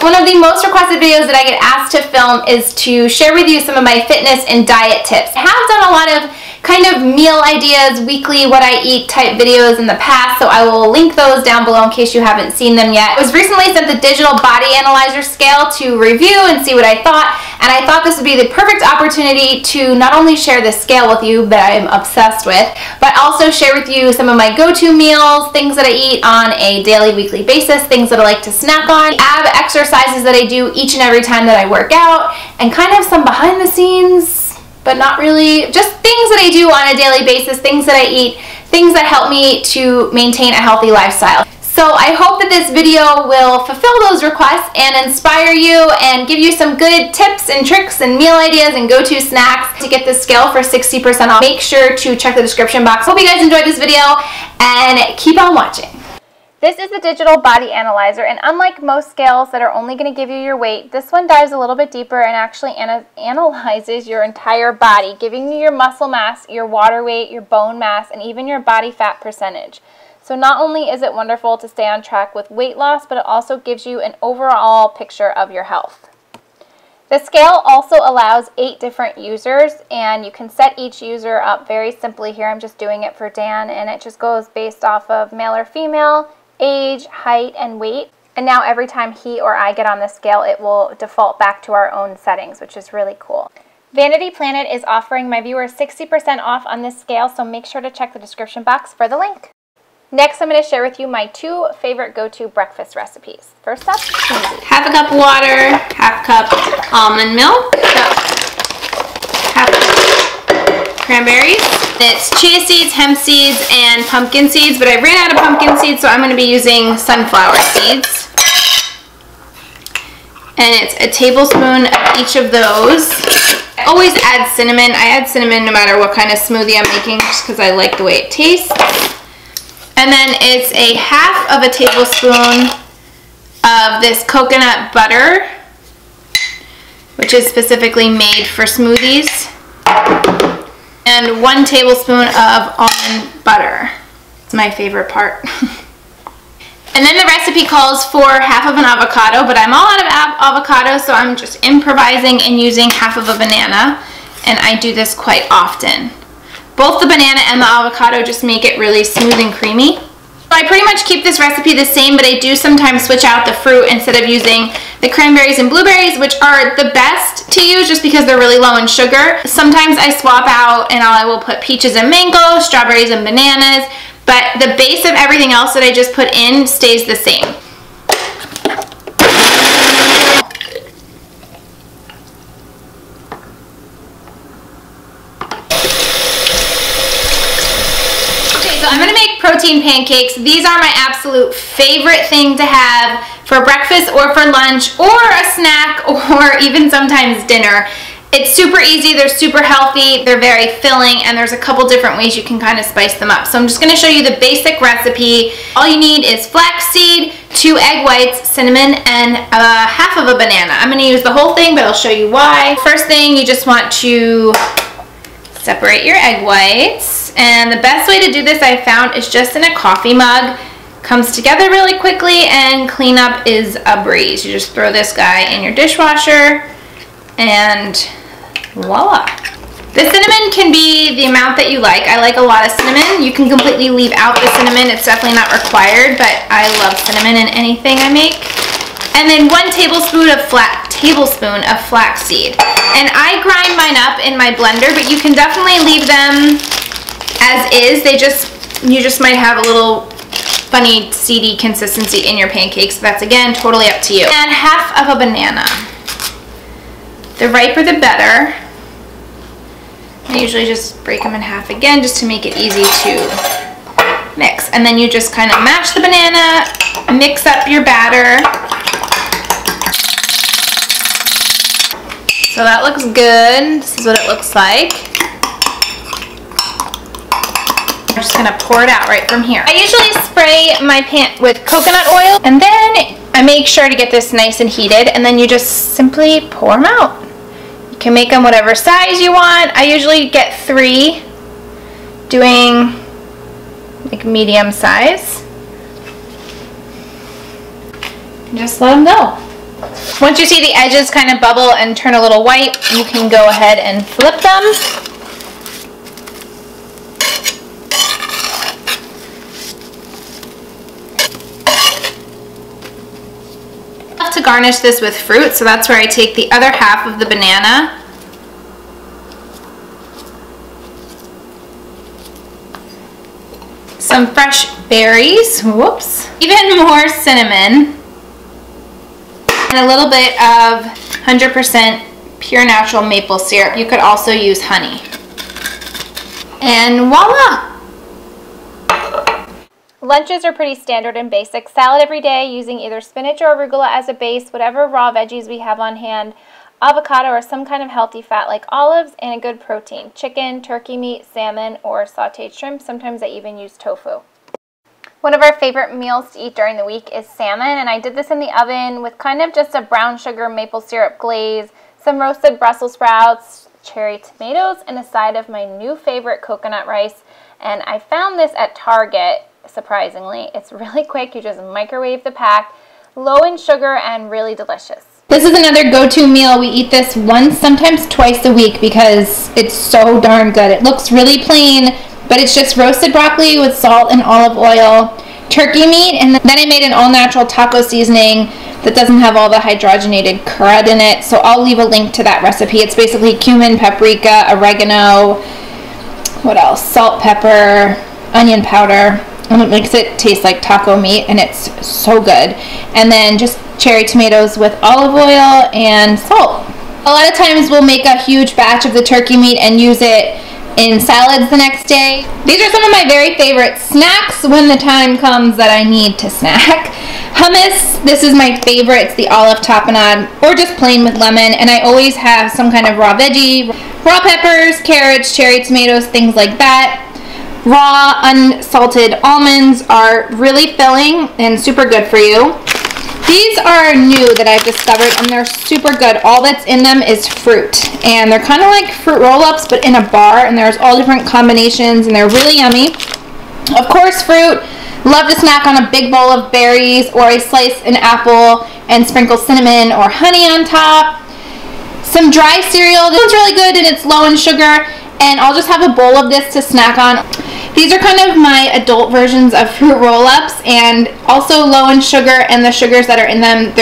One of the most requested videos that I get asked to film is to share with you some of my fitness and diet tips. I have done a lot of kind of meal ideas, weekly what I eat type videos in the past, so I will link those down below in case you haven't seen them yet. I was recently sent the digital body analyzer scale to review and see what I thought, and I thought this would be the perfect opportunity to not only share this scale with you that I am obsessed with, but also share with you some of my go-to meals, things that I eat on a daily, weekly basis, things that I like to snack on, ab exercises that I do each and every time that I work out, and kind of some behind the scenes, but not really, just things that I do on a daily basis, things that I eat, things that help me to maintain a healthy lifestyle. So I hope that this video will fulfill those requests and inspire you and give you some good tips and tricks and meal ideas and go-to snacks to get this scale for 60% off. Make sure to check the description box. Hope you guys enjoyed this video and keep on watching. This is the digital body analyzer, and unlike most scales that are only going to give you your weight, this one dives a little bit deeper and actually analyzes your entire body, giving you your muscle mass, your water weight, your bone mass, and even your body fat percentage. So not only is it wonderful to stay on track with weight loss, but it also gives you an overall picture of your health. The scale also allows 8 different users, and you can set each user up very simply here. I'm just doing it for Dan, and it just goes based off of male or female, age, height, and weight. And now every time he or I get on the scale, it will default back to our own settings, which is really cool. Vanity Planet is offering my viewers 60% off on this scale, so make sure to check the description box for the link. Next, I'm going to share with you my 2 favorite go-to breakfast recipes. First up, smoothie. Half a cup water, half cup almond milk, half cup cranberries. It's chia seeds, hemp seeds, and pumpkin seeds, but I ran out of pumpkin seeds, so I'm going to be using sunflower seeds. And it's a tablespoon of each of those. I always add cinnamon. I add cinnamon no matter what kind of smoothie I'm making, just because I like the way it tastes. And then it's a half of a tablespoon of this coconut butter, which is specifically made for smoothies. And 1 tablespoon of almond butter. It's my favorite part. And then the recipe calls for half of an avocado, but I'm all out of avocado, so I'm just improvising and using half of a banana, and I do this quite often. Both the banana and the avocado just make it really smooth and creamy. I pretty much keep this recipe the same, but I do sometimes switch out the fruit instead of using the cranberries and blueberries, which are the best to use just because they're really low in sugar. Sometimes I swap out and I will put peaches and mango, strawberries and bananas, but the base of everything else that I just put in stays the same. I'm going to make protein pancakes. These are my absolute favorite thing to have for breakfast or for lunch or a snack or even sometimes dinner. It's super easy, they're super healthy, they're very filling, and there's a couple different ways you can kind of spice them up. So I'm just going to show you the basic recipe. All you need is flaxseed, 2 egg whites, cinnamon, and half of a banana. I'm going to use the whole thing, but I'll show you why. First thing, you just want to separate your egg whites, and the best way to do this I found is just in a coffee mug. Comes together really quickly, and cleanup is a breeze. You just throw this guy in your dishwasher and voila. The cinnamon can be the amount that you like. I like a lot of cinnamon. You can completely leave out the cinnamon. It's definitely not required, but I love cinnamon in anything I make. And then 1 tablespoon of flaxseed. And I grind mine up in my blender, but you can definitely leave them as is. You just might have a little funny seedy consistency in your pancakes. So that's, again, totally up to you. And half of a banana. The riper the better. I usually just break them in half again just to make it easy to mix. And then you just kind of mash the banana, mix up your batter. So that looks good. This is what it looks like. I'm just gonna pour it out right from here. I usually spray my pan with coconut oil, and then I make sure to get this nice and heated, and then you just simply pour them out. You can make them whatever size you want. I usually get 3, doing like medium size. And just let them go. Once you see the edges kind of bubble and turn a little white, you can go ahead and flip them. I love to garnish this with fruit, so that's where I take the other half of the banana. Some fresh berries, whoops, even more cinnamon, and a little bit of 100% pure natural maple syrup. You could also use honey. And voila! Lunches are pretty standard and basic. Salad every day using either spinach or arugula as a base, whatever raw veggies we have on hand, avocado or some kind of healthy fat like olives, and a good protein. Chicken, turkey meat, salmon, or sauteed shrimp. Sometimes I even use tofu. One of our favorite meals to eat during the week is salmon, and I did this in the oven with kind of just a brown sugar maple syrup glaze, some roasted Brussels sprouts, cherry tomatoes, and a side of my new favorite coconut rice. And I found this at Target, surprisingly. It's really quick. You just microwave the pack, low in sugar, and really delicious. This is another go-to meal. We eat this once, sometimes twice a week because it's so darn good. It looks really plain, but it's just roasted broccoli with salt and olive oil, turkey meat, and then I made an all-natural taco seasoning that doesn't have all the hydrogenated crud in it, so I'll leave a link to that recipe. It's basically cumin, paprika, oregano, what else? Salt, pepper, onion powder, and it makes it taste like taco meat, and it's so good. And then just cherry tomatoes with olive oil and salt. A lot of times we'll make a huge batch of the turkey meat and use it in salads the next day. These are some of my very favorite snacks when the time comes that I need to snack. Hummus, this is my favorite. It's the olive tapenade, or just plain with lemon, and I always have some kind of raw veggie, raw peppers, carrots, cherry tomatoes, things like that. Raw, unsalted almonds are really filling and super good for you. These are new that I've discovered, and they're super good. All that's in them is fruit, and they're kind of like fruit roll-ups but in a bar, and there's all different combinations, and they're really yummy. Of course, fruit. Love to snack on a big bowl of berries, or I slice an apple and sprinkle cinnamon or honey on top. Some dry cereal. This one's really good and it's low in sugar, and I'll just have a bowl of this to snack on. These are kind of my adult versions of fruit roll-ups, and also low in sugar, and the sugars that are in them,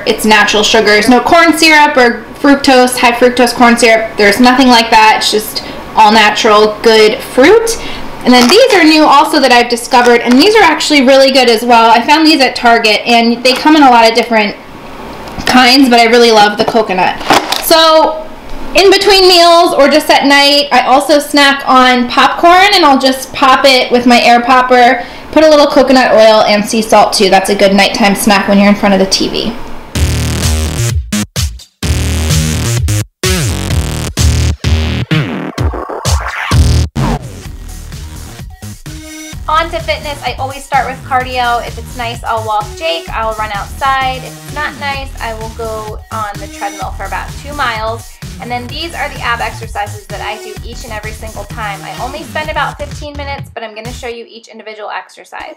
it's natural sugars. No corn syrup or fructose, high fructose corn syrup. There's nothing like that. It's just all natural, good fruit. And then these are new also that I've discovered, and these are actually really good as well. I found these at Target, and they come in a lot of different kinds, but I really love the coconut. So in between meals or just at night, I also snack on popcorn, and I'll just pop it with my air popper, put a little coconut oil and sea salt too. That's a good nighttime snack when you're in front of the TV. On to fitness. I always start with cardio. If it's nice, I'll walk Jake. I will run outside. If it's not nice, I will go on the treadmill for about 2 miles. And then these are the ab exercises that I do each and every single time. I only spend about 15 minutes, but I'm going to show you each individual exercise.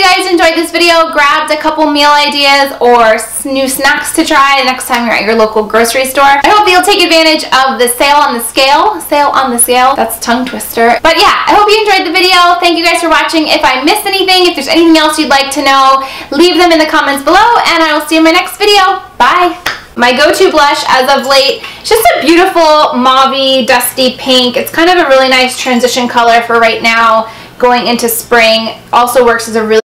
guys enjoyed this video, grabbed a couple meal ideas or new snacks to try the next time you're at your local grocery store. I hope you'll take advantage of the sale on the scale. Sale on the scale. That's a tongue twister. But yeah, I hope you enjoyed the video. Thank you guys for watching. If I missed anything, if there's anything else you'd like to know, leave them in the comments below, and I will see you in my next video. Bye! My go-to blush as of late, it's just a beautiful mauve-y, dusty pink. It's kind of a really nice transition color for right now going into spring. Also works as a really